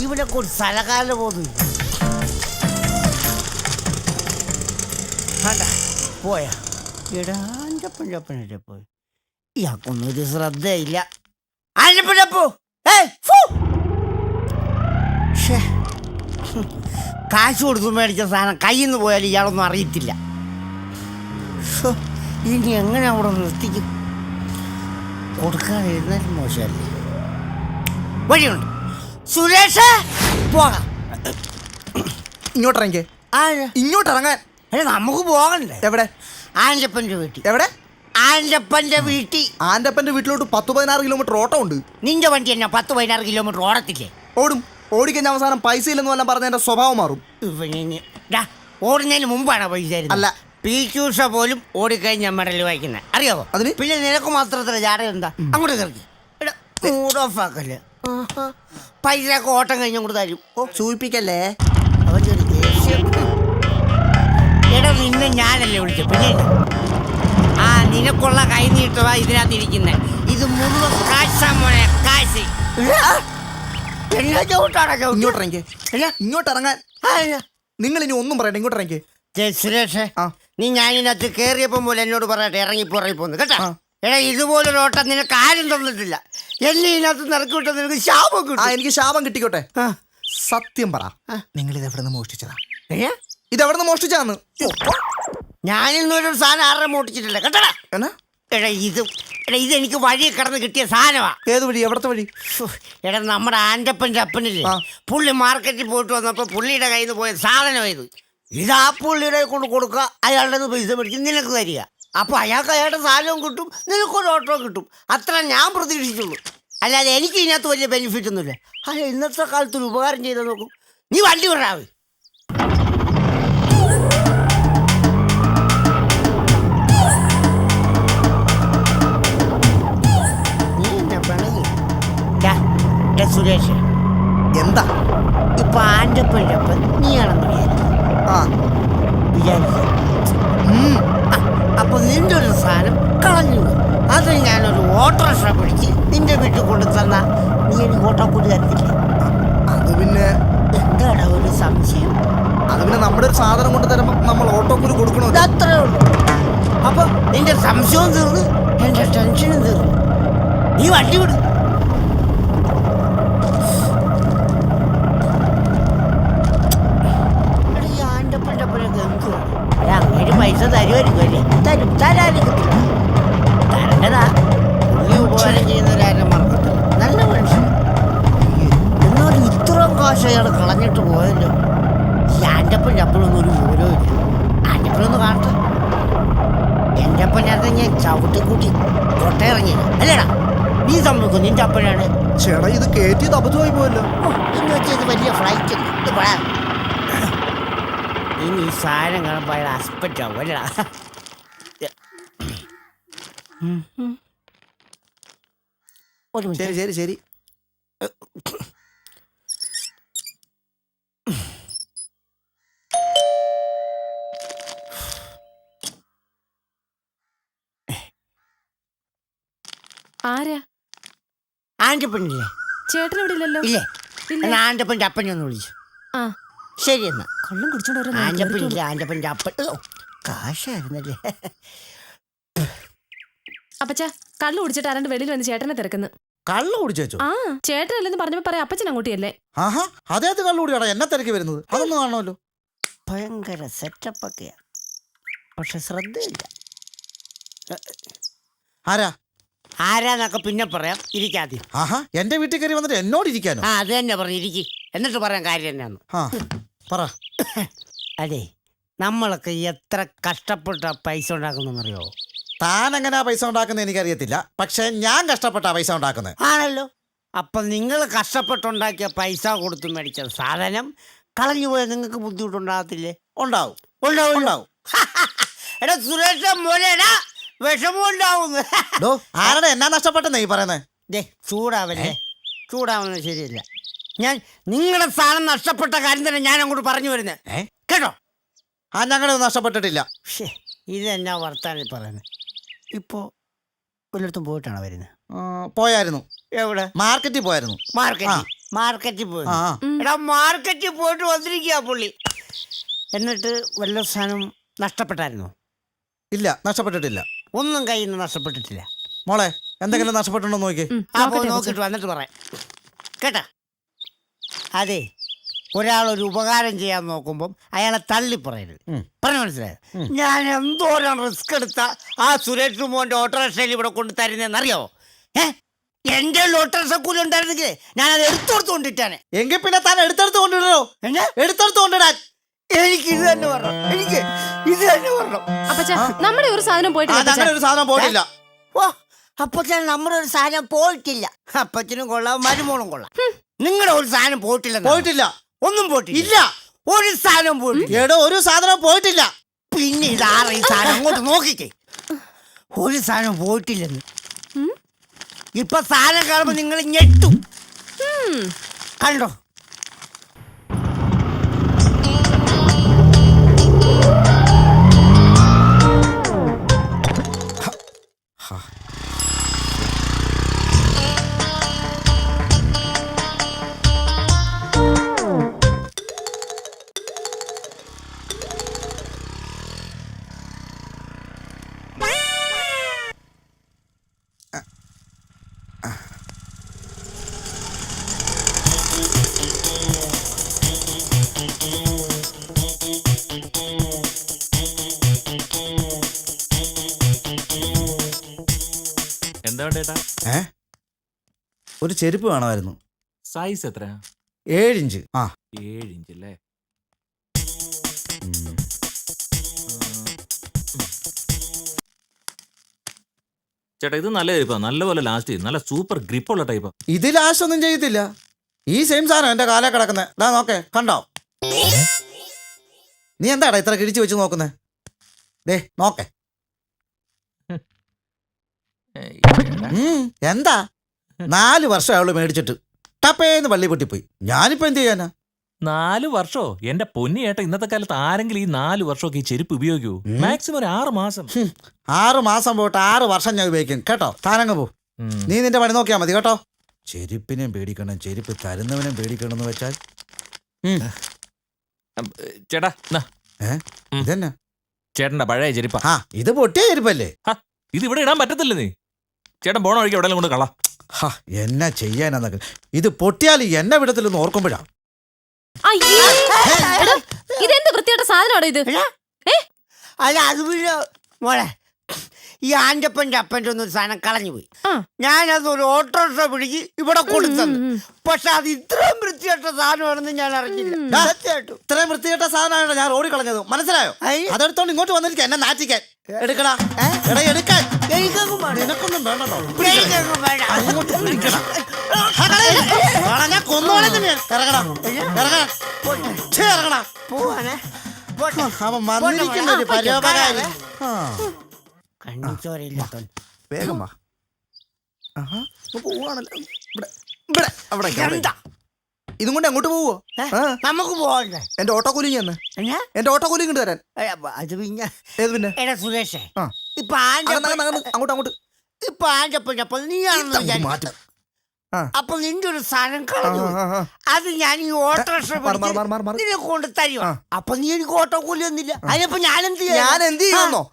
ഇവിടെ ഒരു സ്ഥലകാലം പോകുന്നു. പോയാ എടാ അഞ്ചപ്പൻ്റെ പോയി. ഇയാൾക്കൊന്നും ഒരു ശ്രദ്ധയില്ല. ആൻ്റപ്പോ കാശ് കൊടുത്തു മേടിച്ച സാധനം കയ്യിൽ നിന്ന് പോയാൽ ഇയാളൊന്നും അറിയത്തില്ല. ഇനി എങ്ങനെ അവിടെ നിർത്തിക്കും? കൊടുക്കാതെ ഇരുന്നാലും മോശമല്ലേ. വഴിയുണ്ട്. സുരേഷ് പോകാം. ഇങ്ങോട്ടിറങ്ങി. ഇങ്ങോട്ടിറങ്ങാൻ. നമുക്ക് പോകണ്ടേ? എവിടെ? ആൻ്റപ്പൻ്റെ വീട്ടിൽ. എവിടെ? ആൻ്റപ്പൻ്റെ വീട്ടിൽ. ആൻ്റപ്പൻ്റെ വീട്ടിലോട്ട് 10-16 കിലോമീറ്റർ ഓട്ടം ഉണ്ട്. നിന്റെ വണ്ടി എന്നാ 10-16 കിലോമീറ്റർ ഓടത്തില്ലേ? ഓടും. ഓടിക്കഴിഞ്ഞ അവസാനം പൈസ ഇല്ലെന്ന് വല്ലതും പറഞ്ഞ എന്റെ സ്വഭാവം മാറും. ഓടുന്നതിന് മുമ്പാണ് പൈസ അല്ല. പീച്ചൂഷ പോലും ഓടിക്കഴിഞ്ഞ മെഡൽ വായിക്കുന്നത് അറിയാവോ? അതിന് പിന്നെ നിനക്ക് മാത്രത്തില് ജാട എന്താ? അങ്ങോട്ട് കയറി മൂഡ് ഓഫ് ആക്കല്ലേ. പൈസ ഒക്കെ ഓട്ടം കഴിഞ്ഞ അങ്ങോട്ട് തരും. സൂചിപ്പിക്കല്ലേ. അവൻ്റെ ഒരു ദേഷ്യം. എടാ നിന്നെ ഞാനല്ലേ വിളിച്ചു. പിന്നെ നിനക്കുള്ള കൈ നീട്ടവാ ഇതിനകത്ത് ഇരിക്കുന്നത്. ഇത് മുഴുവൻ കാശാ മോനെ, കാശ്. ഇങ്ങോട്ടിറങ്ങാൻ. നിങ്ങൾ ഇനി ഒന്നും പറയണ്ട. ഇങ്ങോട്ടിറങ്ങി. സുരേഷേ, നീ ഞാനിനകത്ത് കയറിയപ്പം പോലെ എന്നോട് പറയട്ടെ ഇറങ്ങിപ്പോന്നു കേട്ടോ. എടാ ഇതുപോലൊരു ഓട്ടം നിനക്ക് ആരും തന്നിട്ടില്ല. എന്നെ ഇതിനകത്ത് നിറക്കി വിട്ട നിനക്ക് ശാപം കിട്ടും. എനിക്ക് ശാപം കിട്ടിക്കോട്ടെ. സത്യം പറ, നിങ്ങൾ ഇത് എവിടെ നിന്ന് മോഷ്ടിച്ചതാ? ഇത് എവിടെ നിന്ന് മോഷ്ടിച്ചാന്ന്? ഞാനിന്നൊരു സാധനം ആരുടെ മോഷ്ടിച്ചിട്ടില്ല കേട്ടടാ. എടാ ഇതെനിക്ക് വഴി കിടന്ന് കിട്ടിയ സാധനമാ. ഏത് വഴി? എവിടത്തെ വഴി? എടാ നമ്മുടെ ആൻ്റപ്പൻ്റെ അപ്പനില്ലേ, പുള്ളി മാർക്കറ്റിൽ പോയിട്ട് വന്നപ്പോൾ പുള്ളിയുടെ കയ്യിൽ നിന്ന് പോയ സാധനം ഇത് ആ പുള്ളിയുടെ കൊണ്ട് കൊടുക്കുക. അയാളുടെ പൈസ മേടിച്ച് നിനക്ക് തരിക. അപ്പോൾ അയാൾക്ക് അയാളുടെ സാധനവും കിട്ടും, നിനക്കൊരു ഓട്ടോ കിട്ടും. അത്ര ഞാൻ പ്രതീക്ഷിച്ചുള്ളൂ. അല്ലാതെ എനിക്ക് ഇതിനകത്ത് വലിയ ബെനിഫിറ്റ് ഒന്നുമില്ല. അല്ല ഇന്നത്തെ കാലത്തൊരു ഉപകാരം ചെയ്ത് നോക്കും. നീ വണ്ടി വിടാവേ. സുരേഷ് എന്താ ഇപ്പൊ ആൻ്റപ്പൻ്റെ അപ്പം നീയാണെന്ന് വിചാരിച്ചു. അപ്പൊ നിന്റെ ഒരു സാധനം കളഞ്ഞു. അത് ഞാനൊരു ഓട്ടോറിക്ഷ പിടിച്ച് നിന്റെ വീട്ടിൽ കൊണ്ടു തന്ന നീ എനിക്ക് ഓട്ടോ കൂടി തരത്തില്ലേ? അത് പിന്നെ എന്താടാ ഒരു സംശയം? അത് പിന്നെ നമ്മുടെ ഒരു സാധനം കൊണ്ട് തരുമ്പോ നമ്മൾ ഓട്ടോ കൂടി കൊടുക്കണോ? അത്രേ ഉള്ളൂ. അപ്പൊ നിന്റെ സംശയവും തീർന്നു, എന്റെ ടെൻഷനും തീർന്നു. നീ വണ്ടി വിടും. അങ്ങേര് പൈസ തരുമായിരിക്കും അല്ലേ? തരാതിരിക്കത്തില്ല. തരേണ്ടതാ. പുള്ളി ഉപകാരം ചെയ്യുന്നവരാരും മറക്കത്തില്ല. നല്ല മനുഷ്യൻ. എന്നാലും ഇത്രയും കാശ് അയാൾ കളഞ്ഞിട്ട് പോയല്ലോ. ഈ ആൻ്റപ്പൻ്റെ അപ്പനൊന്നും ഒരു വിവരവും ഇല്ല. ആൻ്റപ്പനൊന്ന് കാണട്ടെ. എൻ്റെ അപ്പനകത്ത് ഞാൻ ചവിട്ടിക്കൂട്ടി കൊട്ടയിറങ്ങിയില്ല അല്ലേടാ? നീ സമ്മതിക്കും നിന്റെ അപ്പനാണ്. ചേട്ടാ ഇത് കയറ്റിയത് അബദ്ധമായി പോയല്ലോ. എന്ന് വെച്ചാൽ ഇത് വലിയ ഫ്ലൈറ്റ് അല്ലേ? ഇത് പറയാ ഇനി ഈ സാധനം കാണുമ്പോൾ അയാൾ അസ്പെക്റ്റ് ആവും അല്ലടാ. ശരി ശരി ശരി. ആരാ? ആൻ്റപ്പനില്ലേ? ചേട്ടൻ ഇവിടെ ഇല്ലല്ലോ. ഇല്ലേ? എന്നാ ആൻ്റപ്പൻ്റെ അപ്പനെ ഒന്ന് വിളിച്ചു. ശരി എന്നാ. കള്ളം കുടിച്ചോണ്ട് ആൻ്റപ്പനില്ല, ആൻ്റപ്പൻ്റെ അപ്പൻ കാശായിരുന്നല്ലേ. അപ്പച്ചാ കള്ളു കുടിച്ചിട്ട് ആരാണ്ട് വെളിയിൽ വന്ന് ചേട്ടനെ തിരക്കുന്നു. കള്ളു കുടിച്ചു? ആ ചേട്ടനല്ലെന്ന് പറഞ്ഞപ്പോ പറയാം അപ്പച്ചൻ അങ്ങോട്ടിയല്ലേ. ആഹാ അദ്ദേഹത്തെ കള്ളു കുടിയാടാ എന്നെ തിരക്കി വരുന്നത്. അതൊന്നും കാണുമല്ലോ. ഭയങ്കര സെറ്റപ്പ് ഒക്കെയാ, പക്ഷെ ശ്രദ്ധയില്ല. ആരാന്നൊക്കെ പിന്നെ പറയാം. ഇരിക്കാദ്യം. ആഹാ എന്റെ വീട്ടിൽ കയറി വന്നിട്ട് എന്നോട് ഇരിക്കാനോ? അത് തന്നെ പറഞ്ഞു ഇരിക്കി. എന്നിട്ട് പറയാൻ കാര്യം എന്നാന്ന് പറ. അതെ നമ്മളൊക്കെ എത്ര കഷ്ടപ്പെട്ട പൈസ ഉണ്ടാക്കുന്നറിയോ? താൻ എങ്ങനെയാ പൈസ ഉണ്ടാക്കുന്നത് എനിക്കറിയത്തില്ല, പക്ഷെ ഞാൻ കഷ്ടപ്പെട്ടാ പൈസ ഉണ്ടാക്കുന്നത്. ആണല്ലോ. അപ്പൊ നിങ്ങൾ കഷ്ടപ്പെട്ടുണ്ടാക്കിയ പൈസ കൊടുത്തു മേടിച്ച സാധനം കളഞ്ഞു പോയാൽ നിങ്ങൾക്ക് ബുദ്ധിമുട്ടുണ്ടാകത്തില്ലേ? ഉണ്ടാവും. എടാ സുരേഷ മോനെടാ വിഷമം ഉണ്ടാവുന്നു. ആരുടെ എന്നാ നഷ്ടപ്പെട്ടെന്നേ ഈ പറയുന്നത്? ചൂടാവുന്നത് ശരിയല്ല. ഞാൻ നിങ്ങളുടെ സാധനം നഷ്ടപ്പെട്ട കാര്യം തന്നെ ഞാൻ അങ്ങോട്ട് പറഞ്ഞു വരുന്നത് കേട്ടോ. ഞങ്ങളൊന്നും നഷ്ടപ്പെട്ടിട്ടില്ല. ഇതെന്നാ വർത്താനം പറയുന്നത്? ഇപ്പോ ഒരിടത്തും പോയിട്ടാണോ വരുന്നത്? പോയായിരുന്നു. എവിടെ? മാർക്കറ്റിൽ പോയായിരുന്നു. മാർക്കറ്റ് മാർക്കറ്റിൽ പോയി. ആ എടാ മാർക്കറ്റിൽ പോയിട്ട് വന്നിരിക്കുക പുള്ളി. എന്നിട്ട് വല്ല സാധനം നഷ്ടപ്പെട്ടായിരുന്നോ? ഇല്ല, നഷ്ടപ്പെട്ടിട്ടില്ല. ഒന്നും കയ്യിൽ നിന്ന് നഷ്ടപ്പെട്ടിട്ടില്ല. മോളെ എന്തെങ്കിലും നഷ്ടപ്പെട്ടുണ്ടോ നോക്കി. അപ്പോൾ നോക്കിയിട്ട് വന്നിട്ട് പറയാം കേട്ടാ. അതെ, ഒരാളൊരു ഉപകാരം ചെയ്യാൻ നോക്കുമ്പം അയാളെ തള്ളി പറയരുത്. പറഞ്ഞു മനസ്സിലായത്? ഞാൻ എന്തോരം റിസ്ക് എടുത്ത ആ സുരേഷ് മോന്റെ ഓട്ടോറിക്ഷയിൽ ഇവിടെ കൊണ്ട് തരുന്നതെന്നറിയാവോ? എന്റെ ഓട്ടോറിക്ഷ കൂലി ഉണ്ടായിരുന്നെങ്കിൽ ഞാനത് എടുത്തോടുത്ത് കൊണ്ടിട്ടാണ്. എങ്കിൽ പിന്നെ താൻ എടുത്തെടുത്ത് കൊണ്ടിടോ. എടുത്തെടുത്ത് കൊണ്ടിടാൻ എനിക്ക് ഇത് തന്നെ പറഞ്ഞു. എനിക്ക് ഇത് തന്നെ പറഞ്ഞു. അപ്പച്ച നമ്മുടെ ഒരു സാധനം പോയിട്ട് അങ്ങനെ ഒരു സാധനം പോയിട്ടില്ല. ഓ, അപ്പച്ചൻ നമ്മുടെ ഒരു സാധനം പോയിട്ടില്ല. അപ്പച്ചനും കൊള്ളാം, മരുമോളും കൊള്ളാം. നിങ്ങളുടെ ഒരു സാധനം പോയിട്ടില്ല. പോയിട്ടില്ല. ഒന്നും പോയിട്ടില്ല. ഇല്ല, ഒരു സാധനം പോയിട്ടില്ല. എടോ ഒരു സാധനം പോയിട്ടില്ല. പിന്നെ ഇതാറ് ഈ സാധനം അങ്ങോട്ട് നോക്കിക്കേ. ഒരു സാധനം പോയിട്ടില്ലെന്ന്. ഇപ്പൊ സാധനം കാണുമ്പോ നിങ്ങൾ ഞെട്ടും. കണ്ടോ? എന്താ വേണ്ടേട്ടാ? ഒരു ചെരുപ്പ് വേണമായിരുന്നു. സൈസ് എത്ര? 7 ഇഞ്ച്. 7 ഇഞ്ച് അല്ലേ? ചേട്ടാ ഇത് നല്ല ടൈപ്പാ, നല്ലപോലെ ലാസ്റ്റ് ചെയ്യും, നല്ല സൂപ്പർ ഗ്രിപ്പുള്ള ടൈപ്പാ. ഇത് ലാസ്റ്റ് ഒന്നും ചെയ്യത്തില്ല. ഈ സെയിം സാധനം എന്റെ കാലേ കിടക്കുന്നത്. ഇതാ നോക്കേ, കണ്ടോ? നീ എന്താടാ ഇത്ര കിഴിച്ചു വെച്ച് നോക്കുന്നേ? ദേ നോക്കേ. എന്താ 4 വർഷം അവള് മേടിച്ചിട്ട് ടപ്പേന്ന് പള്ളി പൊട്ടിപ്പോയി. ഞാനിപ്പോ എന്ത് ചെയ്യാനാ? 4 വർഷോ? എന്റെ പൊന്നി ചേട്ടാ, ഇന്നത്തെ കാലത്ത് ആരെങ്കിലും ഈ 4 വർഷമൊക്കെ ഈ ചെരുപ്പ് ഉപയോഗിക്കൂ? മാക്സിമം ഒരു 6 മാസം. 6 മാസം പോയിട്ട് 6 വർഷം ഞാൻ ഉപയോഗിക്കും കേട്ടോ. താനങ്ങ് പോ. നീ നിന്റെ പണി നോക്കിയാ മതി കേട്ടോ. ചെരുപ്പിനെയും പേടിക്കണം, ചെരുപ്പ് തരുന്നവനെയും പേടിക്കണം എന്ന് വെച്ചാൽ. ചേട്ടാ ഇതെന്നാ? ചേട്ടന്റെ പഴയ ചെരുപ്പാ. ഇത് പൊട്ടിയ ചെരുപ്പല്ലേ? ഇത് ഇവിടെ ഇടാൻ പറ്റത്തില്ല. നീ ചേട്ടൻ പോണ വഴിക്ക് എവിടെയെങ്കിലും കൊണ്ട് കളാ. എന്നാ ചെയ്യാനെന്നൊക്കെ. ഇത് പൊട്ടിയാൽ എന്നെ വിടത്തില്ലെന്ന് ഓർക്കുമ്പോഴാ. ഇതെന്ത് വൃത്തിയായിട്ട സാധനമാണോ ഇത്? അല്ല അത് പിന്നെ മോളെ, ഈ ആൻ്റപ്പൻ്റെ അപ്പൻ്റെ ഒന്നൊരു സാധനം കളഞ്ഞു പോയി. ഞാനതൊരു ഓട്ടോറിക്ഷ പിടിച്ച് ഇവിടെ കൊടുത്തത്. പക്ഷെ അത് ഇത്രയും വൃത്തിയായിട്ട സാധനമാണെന്ന് ഞാൻ അറിഞ്ഞില്ല. ഇത്രയും വൃത്തികെട്ട സാധനമാണ് ഞാൻ റോഡിൽ കളഞ്ഞത്. മനസ്സിലായോ? അതെടുത്തോണ്ട് ഇങ്ങോട്ട് വന്നിരിക്കുക എന്നെ നാറ്റിക്കാൻ. എടുക്കടാ, എടാ എടുക്കാൻ. നിനക്കൊന്നും വേണ്ടോ? ഞാൻ കൊന്നോളെ തന്നെയാണ്. ഇറങ്ങടാ, ഇറങ്ങാ, ഇറങ്ങടാ. പോവാനേ അവൻ വന്നിരിക്കുന്ന ഒരു പരോപകാരി. കണ്ണിച്ചോരയില്ലാത്ത വേഗം വാ. ഇതും കൊണ്ട് അങ്ങോട്ട് പോവോ? നമുക്ക് പോകണ്ടേ? എന്റെ ഓട്ടോ കൂലിങ് തന്നെ. എന്റെ ഓട്ടോ കൂലിങ് കൊണ്ട് തരാൻ. അത് പിന്നെ ഏത് പിന്നെ? എടാ സുരേഷേ, ഇപ്പൊ അങ്ങോട്ട് ഇപ്പൊ ആൻ്റപ്പൻ്റെ നീയാണെന്ന് വിചാരിക്കും. അപ്പൊ നിന്റെ ഒരു സാധനം കളഞ്ഞു. അത് ഞാൻ ഈ ഓട്ടോറിക്ഷ നിന്നെ കൊണ്ട് തരുവാ. അപ്പൊ നീ എനിക്ക് ഓട്ടോ കൂലി ഒന്നില്ല. അതിനപ്പോ ഞാൻ എന്ത് ചെയ്യുന്നോ?